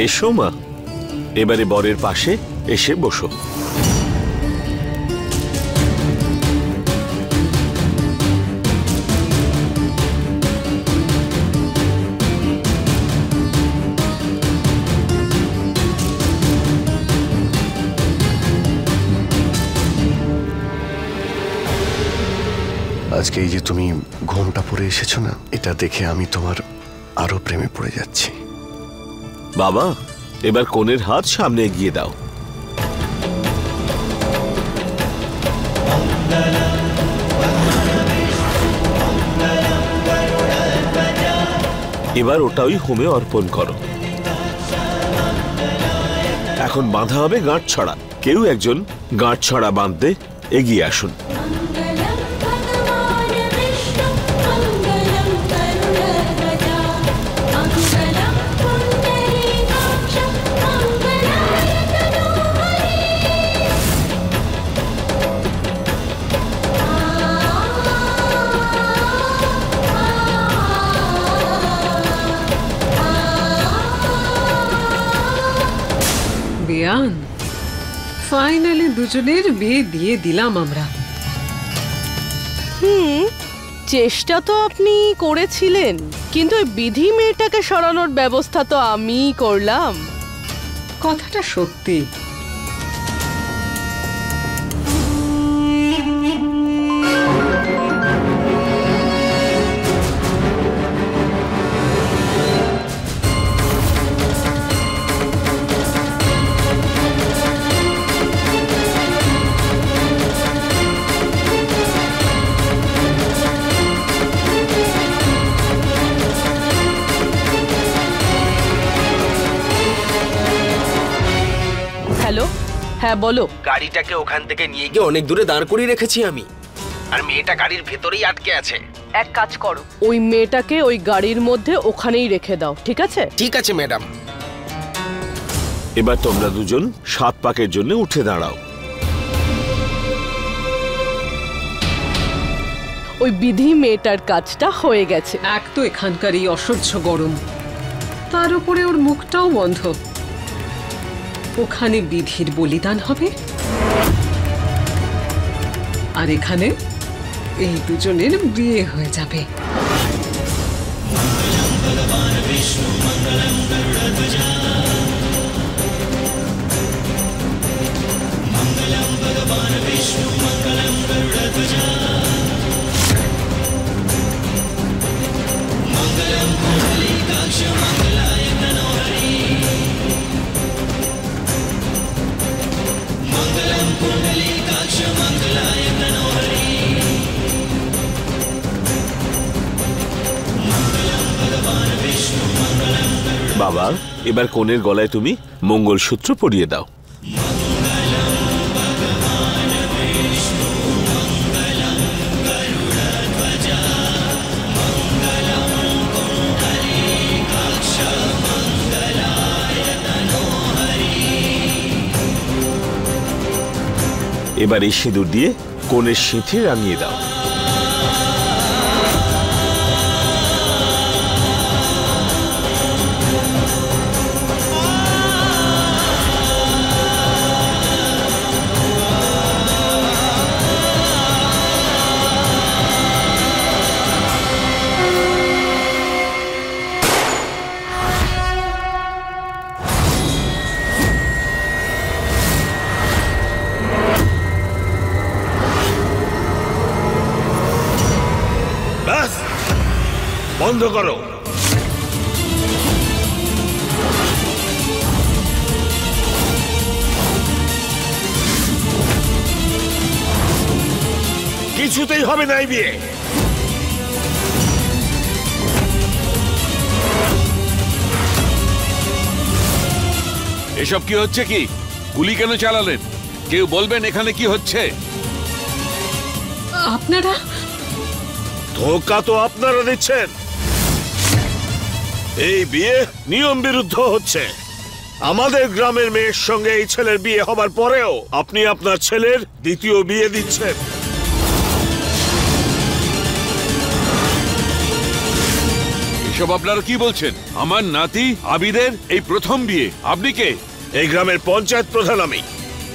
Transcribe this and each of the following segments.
এসো মা, এবারে বরের পাশে এসে বসো। আজকে এই যে তুমি ঘোমটা পরে এসেছো না, এটা দেখে আমি তোমার আরো প্রেমে পড়ে যাচ্ছি। বাবা, এবার কনের হাত সামনে এগিয়ে দাও। এবার ওটাই হোমে অর্পণ করো। এখন বাঁধা হবে গাঁট ছড়া। কেউ একজন গাঁট ছড়া বাঁধতে এগিয়ে আসুন। ফাইনালি দুজনের বিয়ে দিয়ে দিলাম আমরা। চেষ্টা তো আপনি করেছিলেন, কিন্তু বিধি মেয়েটাকে সরানোর ব্যবস্থা তো আমিই করলাম। কথাটা সত্যি। হ্যাঁ বলো। গাড়িটাকে ওখান থেকে নিয়ে গিয়ে অনেক দূরে দাঁড় করিয়ে রেখেছি আমি, আর মেয়েটা গাড়ির ভেতরেই আটকে আছে। এক কাজ করো, ওই মেয়েটাকে ওই গাড়ির মধ্যে ওখানেই রেখে দাও, ঠিক আছে? ঠিক আছে ম্যাডাম। এবার তোমরা দুজন 7 পাকের জন্য উঠে দাঁড়াও। ওই বিধি মেয়েটার কাজটা হয়ে গেছে। এক তো এখানকার এই অসহ্য গরম, তার উপরে ওর মুখটাও বন্ধ। ওখানে বিধির বলিদান হবে, আর এখানে এই দুজনের বিয়ে হয়ে যাবে। বাবা, এবার কনের গলায় তুমি মঙ্গলসূত্র পরিয়ে দাও। এবার এই সিঁদুর দিয়ে কনের সিঁথি রাঙিয়ে দাও। বন্ধ করো। কিছুতেই হবে না এই বিয়ে। এসব কি হচ্ছে? কি গুলি কেন চালালেন? কেউ বলবেন এখানে কি হচ্ছে? আপনারা ধোঁকা তো আপনারা দিচ্ছেন। এই বিয়ে নিয়ম বিরুদ্ধ হচ্ছে। আমাদের গ্রামের মেয়ের সঙ্গে এই ছেলের বিয়ে হবার পরেও আপনি আপনার ছেলের দ্বিতীয় বিয়ে দিচ্ছেন। এসব এসব আপনারা কি বলছেন? আমার নাতি আবিদের এই প্রথম বিয়ে। আপনি কে? এই গ্রামের পঞ্চায়েত প্রধান আমি।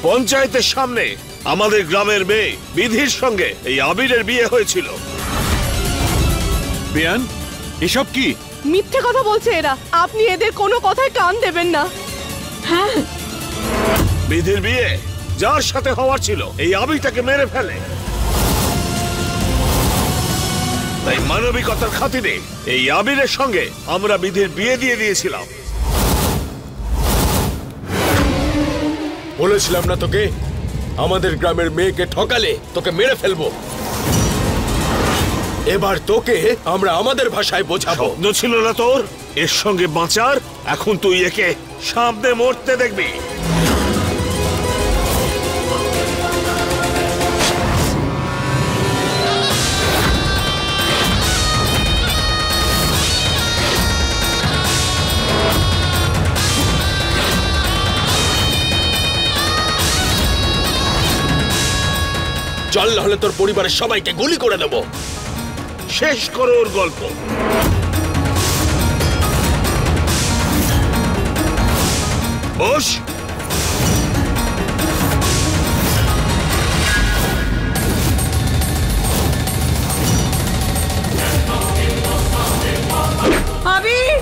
পঞ্চায়েতের সামনে আমাদের গ্রামের মেয়ে বিধির সঙ্গে এই আবিরের বিয়ে হয়েছিল। বেয়ান, এসব কি? মিথ্যে কথা বলছে এরা। আপনি এদের কোনো কথায় কান দেবেন না। হ্যাঁ, বিধির বিয়ে যার সাথে হওয়ার ছিল এই আবিরটাকে মেরে ফেলে। তাই মানবিকতার খাতিরে এই আবিরের সঙ্গে আমরা বিধির বিয়ে দিয়ে দিয়েছিলাম। বলেছিলাম না তোকে, আমাদের গ্রামের মেয়েকে ঠকালে তোকে মেরে ফেলবো। এবার তোকে আমরা আমাদের ভাষায় বোঝাবো। স্বপ্ন ছিল না তোর এর সঙ্গে বাঁচার? এখন তুই একে সামনে মরতে দেখবি। চল, না হলে তোর পরিবারের সবাইকে গুলি করে দেবো। শেষ করো ওর গল্প। বস। আবির!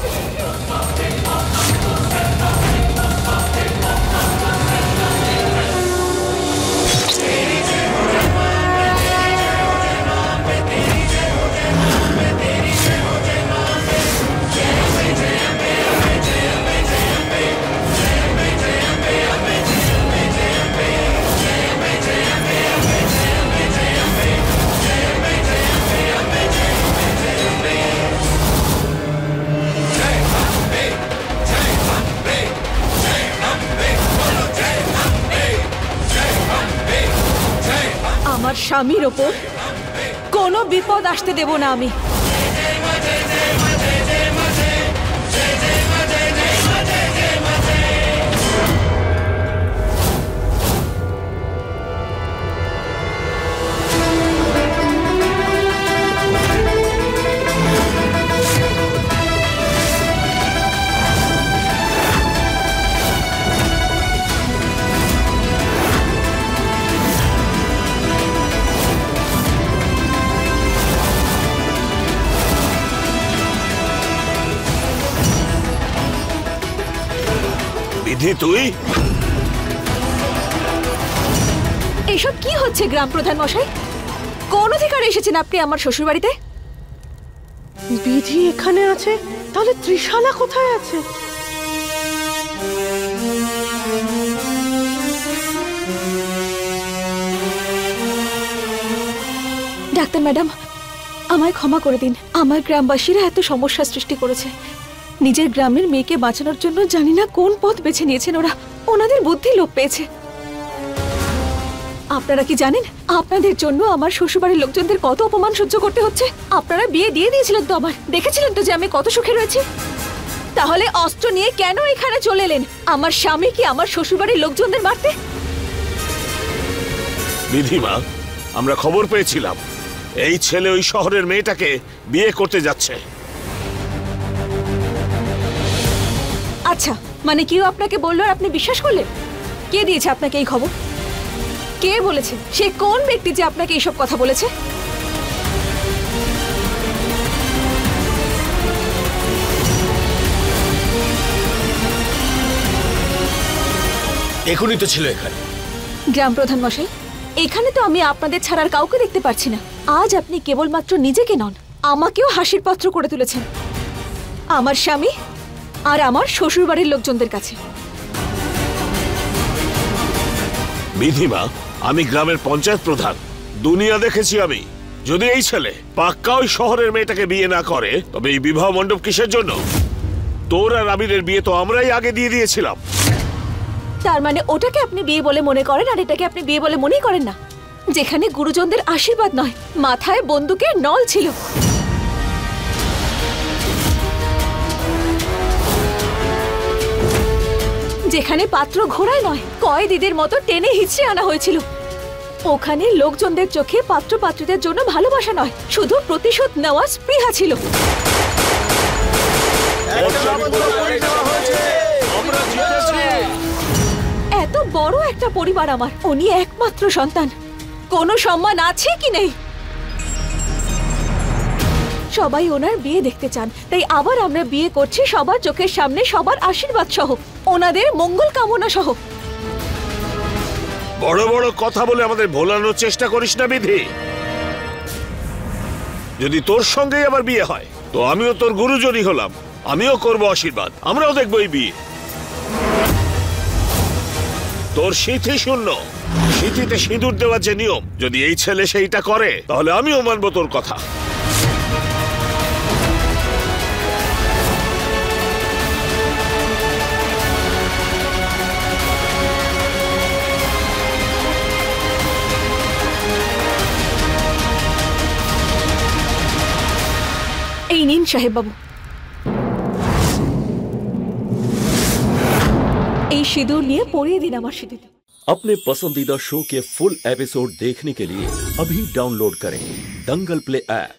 আমার স্বামীর ওপর কোনো বিপদ আসতে দেব না আমি। বিধি, তুই এসব কি হচ্ছে গ্রাম প্রধান মশাই? কোন অধিকারে এসেছেন আপনি আমার শ্বশুর বাড়িতে? বিধি এখানে আছে, তাহলে ত্রিশালা কোথায় আছে? ডাক্তার ম্যাডাম, আমায় ক্ষমা করে দিন। আমার গ্রামবাসীরা এত সমস্যা সৃষ্টি করেছে। নিজের গ্রামের মেয়েকে বাঁচানোর জন্য জানি না কোন পথ বেছে নিয়েছেন ওরা। ওনাদের বুদ্ধি লোপ পেয়েছে। আপনারা কি জানেন আপনাদের জন্য আমার শ্বশুরবাড়ির লোকজনদের কত অপমান সহ্য করতে হচ্ছে? আপনারা বিয়ে দিয়ে দিয়েছিলেন তো আমার, দেখেছিলেন তো যে আমি কত সুখে রয়েছি। তাহলে অস্ত্র নিয়ে কেন এখানে চলে এলেন আমার স্বামী কি আমার শ্বশুরবাড়ির লোকজনদের মারতে? বিধিমা, আমরা খবর পেয়েছিলাম এই ছেলে ওই শহরের মেয়েটাকে বিয়ে করতে যাচ্ছে। আচ্ছা, মানে কেউ আপনাকে বললো আর আপনি বিশ্বাস করলেন? কে দিয়েছে আপনাকে এই খবর? কে বলেছে? সে কোন ব্যক্তি যে আপনাকে এইসব কথা বলেছে? এখনই তো ছিল এখানে। গ্রাম প্রধান মশাই, এখানে তো আমি আপনাদের ছাড়ার কাউকে দেখতে পাচ্ছি না। আজ আপনি কেবলমাত্র নিজেকে নন, আমাকেও হাসির পাত্র করে তুলেছেন আমার স্বামী আর আমার শ্বশুরবাড়ির লোকজনদের কাছে। বিধিমা, আমি গ্রামের পঞ্চায়েত প্রধান, দুনিয়া দেখেছি আমি। যদি এই ছেলে পাক্কা ওই শহরের মেয়েটাকে বিয়ে না করে তবে এই বিবাহ মণ্ডপ কিসের জন্য? তোর আর আবিরের বিয়ে তো আমরাই আগে দিয়ে দিয়েছিলাম। তার মানে ওটাকে আপনি বিয়ে বলে মনে করেন আর এটাকে আপনি বিয়ে বলে মনেই করেন না? যেখানে গুরুজনদের আশীর্বাদ নয়, মাথায় বন্দুকের নল ছিল। যেখানে পাত্র ঘোড়ায় নয়, কয়েদিদের মতো টেনে হিচড়ে আনা হয়েছিল। ওখানে লোকজনদের চোখে পাত্র পাত্রীদের জন্য ভালোবাসা নয়, শুধু প্রতিশোধ নেওয়ার স্পৃহা ছিল। আমরা জিতেছি। এত বড় একটা পরিবার আমার, উনি একমাত্র সন্তান, কোনো সম্মান আছে কি নেই? সবাই ওনার বিয়ে দেখতে চান, তাই আবার আমরা বিয়ে করছি সবার চোখের সামনে, সবার আশীর্বাদ সহ, ওনাদের মঙ্গল কামনা সহ। বড় বড় কথা বলে আমাদের ভোলানোর চেষ্টা করিস না বিধি। যদি তোর সঙ্গেই আবার বিয়ে হয় তো আমিও তোর গুরুজনই হলাম, আমিও করব আশীর্বাদ, আমরাও দেখবো এই বিয়ে। তোর সিঁথি শূন্য, সিঁথিতে সিঁদুর দেওয়ার যে নিয়ম, যদি এই ছেলে সেইটা করে তাহলে আমিও মানবো তোর কথা। এই নিন সাহেব বাবু, এই সিঁদুর নিয়ে পরিয়ে দিন আমার সিঁদুর। अपने पसंदीदा शो के फुल एपिसोड देखने के लिए अभी डाउनलोड करें दंगल प्ले ऐप।